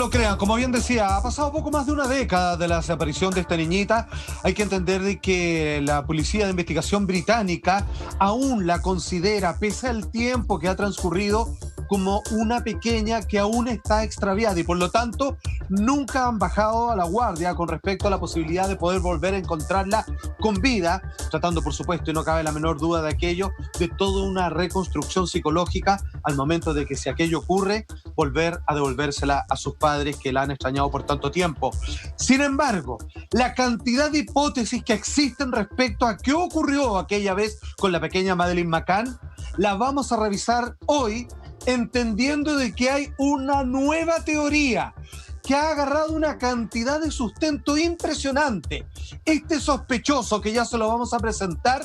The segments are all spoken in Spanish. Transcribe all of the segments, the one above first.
No crean, como bien decía, ha pasado poco más de una década de la desaparición de esta niñita. Hay que entender de que la Policía de Investigación británica aún la considera, pese al tiempo que ha transcurrido, como una pequeña que aún está extraviada y por lo tanto nunca han bajado a la guardia con respecto a la posibilidad de poder volver a encontrarla con vida, tratando por supuesto, y no cabe la menor duda de aquello, de toda una reconstrucción psicológica al momento de que si aquello ocurre, volver a devolvérsela a sus padres que la han extrañado por tanto tiempo. Sin embargo, la cantidad de hipótesis que existen respecto a qué ocurrió aquella vez con la pequeña Madeleine McCann, la vamos a revisar hoy, entendiendo de que hay una nueva teoría que ha agarrado una cantidad de sustento impresionante. Este sospechoso, que ya se lo vamos a presentar,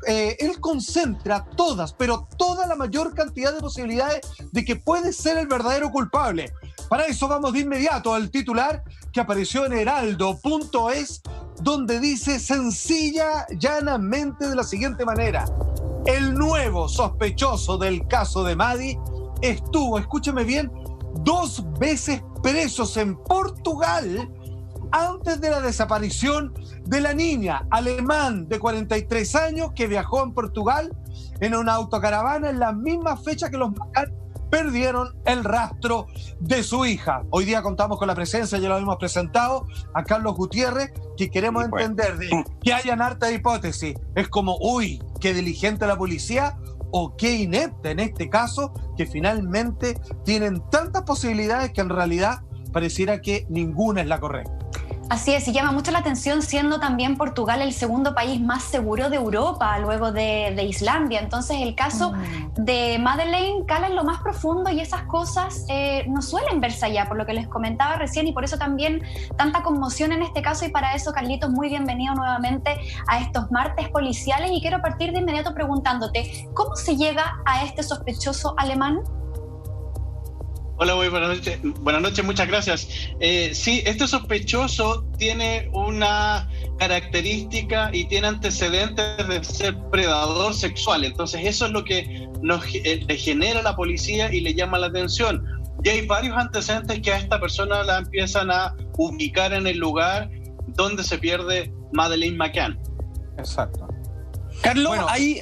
él concentra todas, pero toda la mayor cantidad de posibilidades de que puede ser el verdadero culpable. Para eso vamos de inmediato al titular que apareció en heraldo.es, donde dice sencilla, llanamente de la siguiente manera: el nuevo sospechoso del caso de Maddie estuvo, escúcheme bien, 2 veces presos en Portugal antes de la desaparición de la niña, alemán de 43 años que viajó en Portugal en una autocaravana en la misma fecha que los McCann perdieron el rastro de su hija. Hoy día contamos con la presencia, ya lo hemos presentado, a Carlos Gutiérrez, que queremos entender de que hayan harta hipótesis. Es como, uy, qué diligente la policía, o qué inepta en este caso, que finalmente tienen tantas posibilidades que en realidad pareciera que ninguna es la correcta. Así es, y llama mucho la atención siendo también Portugal el segundo país más seguro de Europa, luego de Islandia. Entonces el caso de Madeleine cala en lo más profundo y esas cosas no suelen verse allá, por lo que les comentaba recién, y por eso también tanta conmoción en este caso. Y para eso, Carlitos, muy bienvenido nuevamente a estos martes policiales, y quiero partir de inmediato preguntándote, ¿cómo se llega a este sospechoso alemán? Hola, muy buenas noches. Buenas noches, muchas gracias. Sí, este sospechoso tiene una característica y tiene antecedentes de ser predador sexual. Entonces eso es lo que le genera a la policía y le llama la atención. Y hay varios antecedentes que a esta persona la empiezan a ubicar en el lugar donde se pierde Madeleine McCann. Exacto. Carlos, bueno, ahí...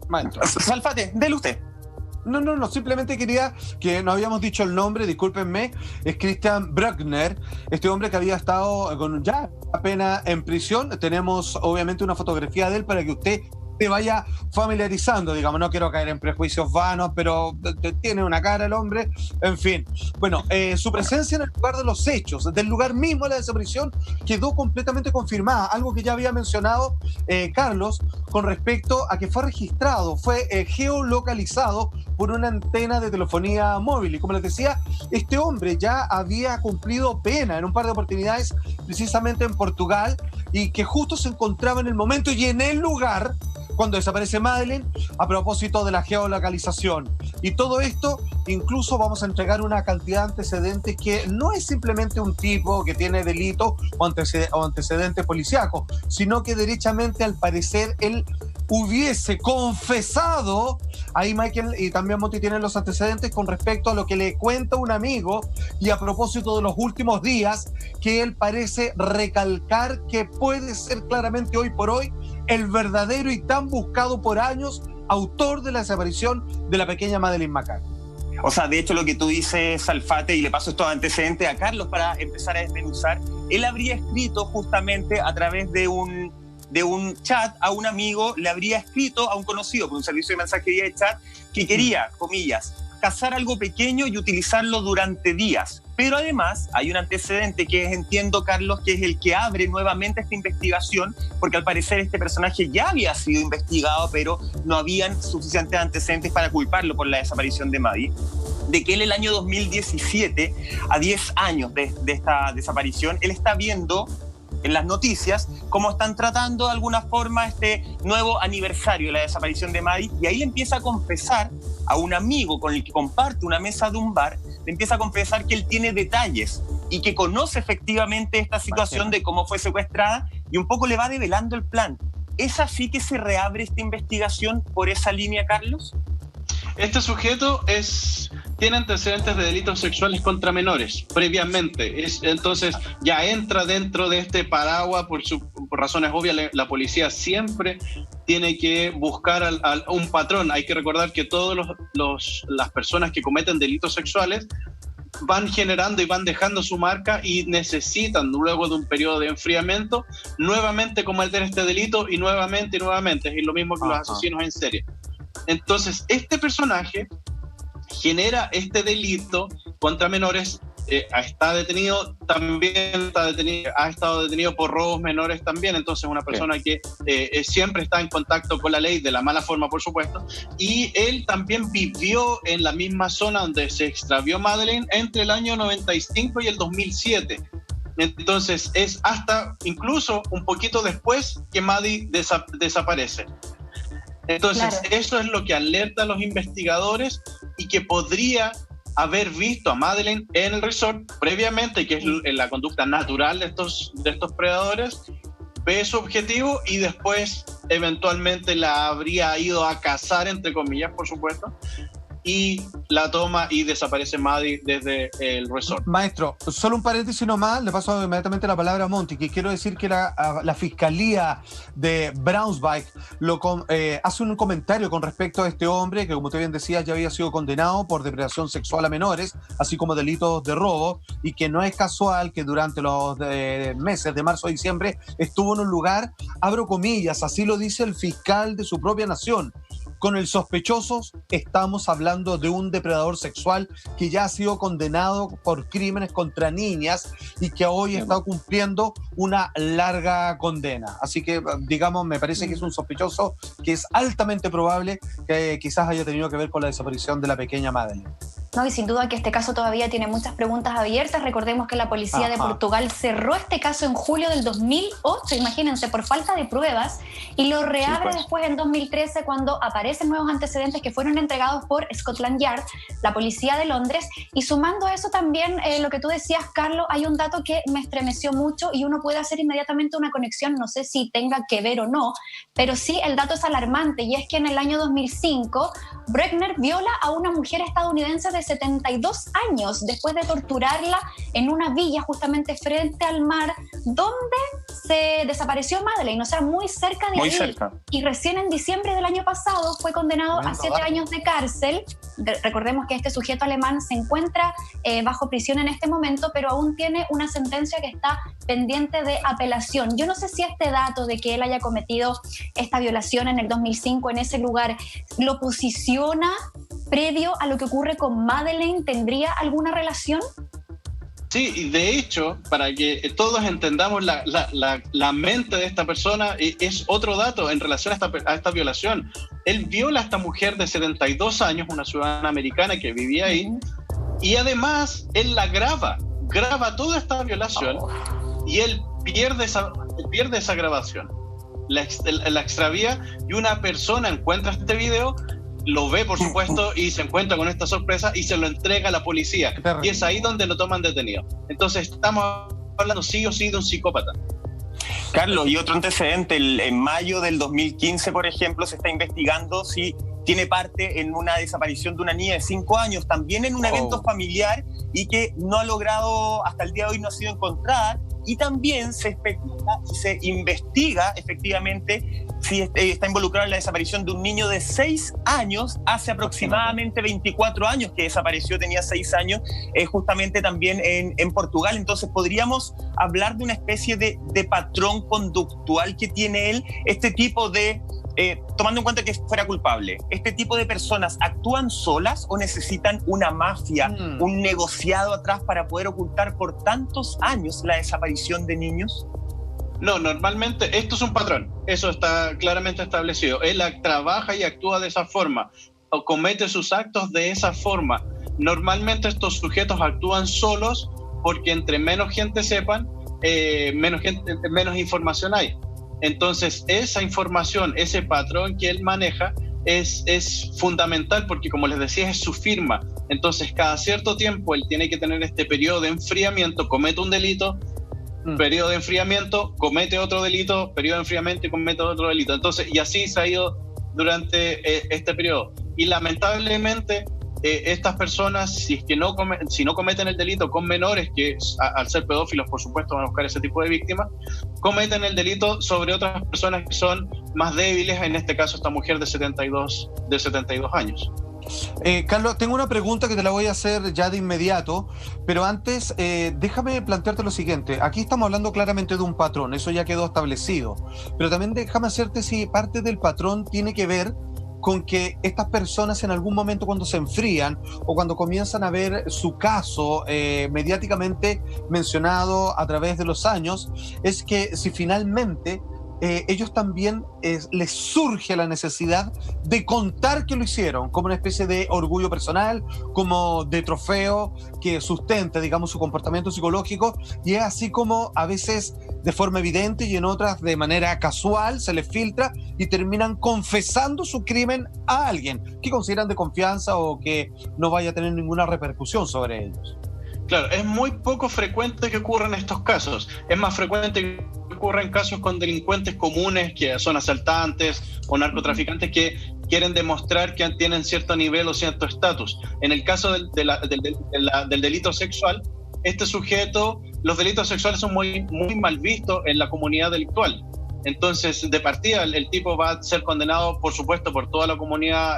Maestro. Salfate, dele usted. No, simplemente quería que no habíamos dicho el nombre, discúlpenme, es Christian Bruckner, este hombre que había estado con ya apenas en prisión. Tenemos obviamente una fotografía de él para que usted se vaya familiarizando, digamos, no quiero caer en prejuicios vanos, pero tiene una cara el hombre, en fin. Bueno, su presencia en el lugar de los hechos, del lugar mismo de la desaparición, quedó completamente confirmada, algo que ya había mencionado Carlos, con respecto a que fue registrado, fue geolocalizado por una antena de telefonía móvil. Y como les decía, este hombre ya había cumplido pena en un par de oportunidades, precisamente en Portugal, y que justo se encontraba en el momento y en el lugar cuando desaparece Madeleine, a propósito de la geolocalización. Y todo esto, incluso vamos a entregar una cantidad de antecedentes que no es simplemente un tipo que tiene delito o antecedentes policíacos, sino que derechamente, al parecer, él hubiese confesado, ahí Michael y también Monty tienen los antecedentes con respecto a lo que le cuenta un amigo, y a propósito de los últimos días, que él parece recalcar que puede ser claramente hoy por hoy el verdadero y tan buscado por años autor de la desaparición de la pequeña Madeleine McCann. O sea, de hecho, lo que tú dices, Salfate, y le paso estos antecedentes a Carlos para empezar a desmenuzar, él habría escrito justamente a través de un chat a un amigo, le habría escrito a un conocido por un servicio de mensajería de chat que quería, comillas, cazar algo pequeño y utilizarlo durante días. Pero además hay un antecedente que entiendo, Carlos, que es el que abre nuevamente esta investigación, porque al parecer este personaje ya había sido investigado, pero no habían suficientes antecedentes para culparlo por la desaparición de Maddie, de que él el año 2017, a 10 años de esta desaparición, él está viendo en las noticias cómo están tratando de alguna forma este nuevo aniversario de la desaparición de Maddie, y ahí empieza a confesar a un amigo con el que comparte una mesa de un bar, le empieza a confesar que él tiene detalles y que conoce efectivamente esta situación de cómo fue secuestrada, y un poco le va develando el plan. ¿Es así que se reabre esta investigación por esa línea, Carlos? Este sujeto es tiene antecedentes de delitos sexuales contra menores previamente. Entonces ya entra dentro de este paraguas, por razones obvias. La policía siempre tiene que buscar a un patrón. Hay que recordar que todas las personas que cometen delitos sexuales van generando y van dejando su marca y necesitan, luego de un periodo de enfriamiento, nuevamente cometer este delito y nuevamente. Es lo mismo que los asesinos en serie. Entonces, este personaje genera este delito contra menores. Ha estado detenido por robos menores también. Entonces, una persona que siempre está en contacto con la ley, de la mala forma, por supuesto. Y él también vivió en la misma zona donde se extravió Madeleine entre el año 95 y el 2007. Entonces, es hasta incluso un poquito después que Maddie desaparece. Entonces, Eso es lo que alerta a los investigadores, y que podría haber visto a Madeleine en el resort previamente, que es la conducta natural de estos predadores. Ve su objetivo y después eventualmente la habría ido a cazar, entre comillas, por supuesto, y la toma y desaparece Maddie desde el resort. Maestro, solo un paréntesis nomás, le paso inmediatamente la palabra a Monty, que quiero decir que la Fiscalía de Braunschweig hace un comentario con respecto a este hombre que, como usted bien decía, ya había sido condenado por depredación sexual a menores, así como delitos de robo, y que no es casual que durante los meses de marzo a diciembre estuvo en un lugar, abro comillas, así lo dice el fiscal de su propia nación: con el sospechoso estamos hablando de un depredador sexual que ya ha sido condenado por crímenes contra niñas y que hoy está cumpliendo una larga condena. Así que, digamos, me parece que es un sospechoso que es altamente probable que quizás haya tenido que ver con la desaparición de la pequeña Madeleine. No, y sin duda que este caso todavía tiene muchas preguntas abiertas. Recordemos que la policía de Portugal cerró este caso en julio del 2008, imagínense, por falta de pruebas, y lo reabre después en 2013, cuando aparecen nuevos antecedentes que fueron entregados por Scotland Yard, la policía de Londres. Y sumando a eso también, lo que tú decías, Carlos, hay un dato que me estremeció mucho y uno puede hacer inmediatamente una conexión, no sé si tenga que ver o no, pero sí el dato es alarmante, y es que en el año 2005 Bruckner viola a una mujer estadounidense de 72 años después de torturarla en una villa justamente frente al mar donde se desapareció Madeleine, o sea, muy cerca de ahí. Cerca. Y recién en diciembre del año pasado fue condenado a 7 años de cárcel. Recordemos que este sujeto alemán se encuentra bajo prisión en este momento, pero aún tiene una sentencia que está pendiente de apelación. Yo no sé si este dato de que él haya cometido esta violación en el 2005 en ese lugar lo posiciona previo a lo que ocurre con Madeleine. ¿Tendría alguna relación? Sí, y de hecho, para que todos entendamos la mente de esta persona, es otro dato en relación a esta violación. Él viola a esta mujer de 72 años, una ciudadana americana que vivía ahí, y además él la graba toda esta violación, y él pierde esa grabación, la extravía, y una persona encuentra este video, lo ve, por supuesto, y se encuentra con esta sorpresa y se lo entrega a la policía. Y es ahí donde lo toman detenido. Entonces estamos hablando sí o sí de un psicópata. Carlos, y otro antecedente, en mayo del 2015, por ejemplo, se está investigando si tiene parte en una desaparición de una niña de 5 años, también en un evento familiar, y que no ha logrado, hasta el día de hoy no ha sido encontrada. Y también se especula y se investiga efectivamente si está involucrado en la desaparición de un niño de 6 años, hace aproximadamente 24 años que desapareció, tenía 6 años, justamente también en Portugal. Entonces podríamos hablar de una especie de patrón conductual que tiene él, este tipo de... tomando en cuenta que fuera culpable, ¿este tipo de personas actúan solas o necesitan una mafia, un negociado atrás para poder ocultar por tantos años la desaparición de niños? No, normalmente esto es un patrón, eso está claramente establecido. Él trabaja y actúa de esa forma, o comete sus actos de esa forma. Normalmente estos sujetos actúan solos porque entre menos gente sepan, menos información hay. Entonces, esa información, ese patrón que él maneja es fundamental porque, como les decía, es su firma. Entonces, cada cierto tiempo él tiene que tener este periodo de enfriamiento, comete un delito, periodo de enfriamiento, comete otro delito, periodo de enfriamiento y comete otro delito. Entonces, y así se ha ido durante este periodo. Y lamentablemente, estas personas, si no cometen el delito con menores, que al ser pedófilos, por supuesto, van a buscar ese tipo de víctimas, cometen el delito sobre otras personas que son más débiles, en este caso esta mujer de 72 años. Carlos, tengo una pregunta que te la voy a hacer ya de inmediato, pero antes déjame plantearte lo siguiente. Aquí estamos hablando claramente de un patrón, eso ya quedó establecido, pero también déjame hacerte si parte del patrón tiene que ver con que estas personas en algún momento, cuando se enfrían o cuando comienzan a ver su caso mediáticamente mencionado a través de los años, es que si finalmente ellos también les surge la necesidad de contar que lo hicieron, como una especie de orgullo personal, como de trofeo que sustente, digamos, su comportamiento psicológico, y es así como a veces de forma evidente y en otras de manera casual se les filtra y terminan confesando su crimen a alguien que consideran de confianza o que no vaya a tener ninguna repercusión sobre ellos. Claro, es muy poco frecuente que ocurran estos casos. Es más frecuente que ocurran casos con delincuentes comunes, que son asaltantes o narcotraficantes, que quieren demostrar que tienen cierto nivel o cierto estatus. En el caso del delito sexual, este sujeto, los delitos sexuales son muy mal vistos en la comunidad delictual. Entonces, de partida, el tipo va a ser condenado, por supuesto, por toda la comunidad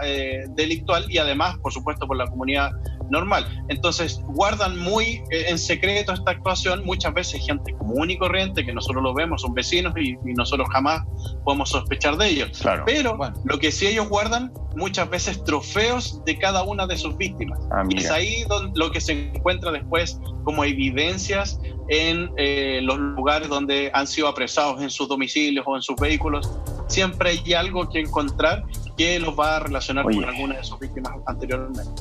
delictual y además, por supuesto, por la comunidad normal. Entonces, guardan muy en secreto esta actuación, muchas veces gente común y corriente, que nosotros lo vemos, son vecinos y nosotros jamás podemos sospechar de ellos. Claro. Pero lo que sí ellos guardan, muchas veces trofeos de cada una de sus víctimas. Y es ahí lo que se encuentra después como evidencias en los lugares donde han sido apresados, en sus domicilios o en sus vehículos. Siempre hay algo que encontrar que los va a relacionar con alguna de sus víctimas anteriormente.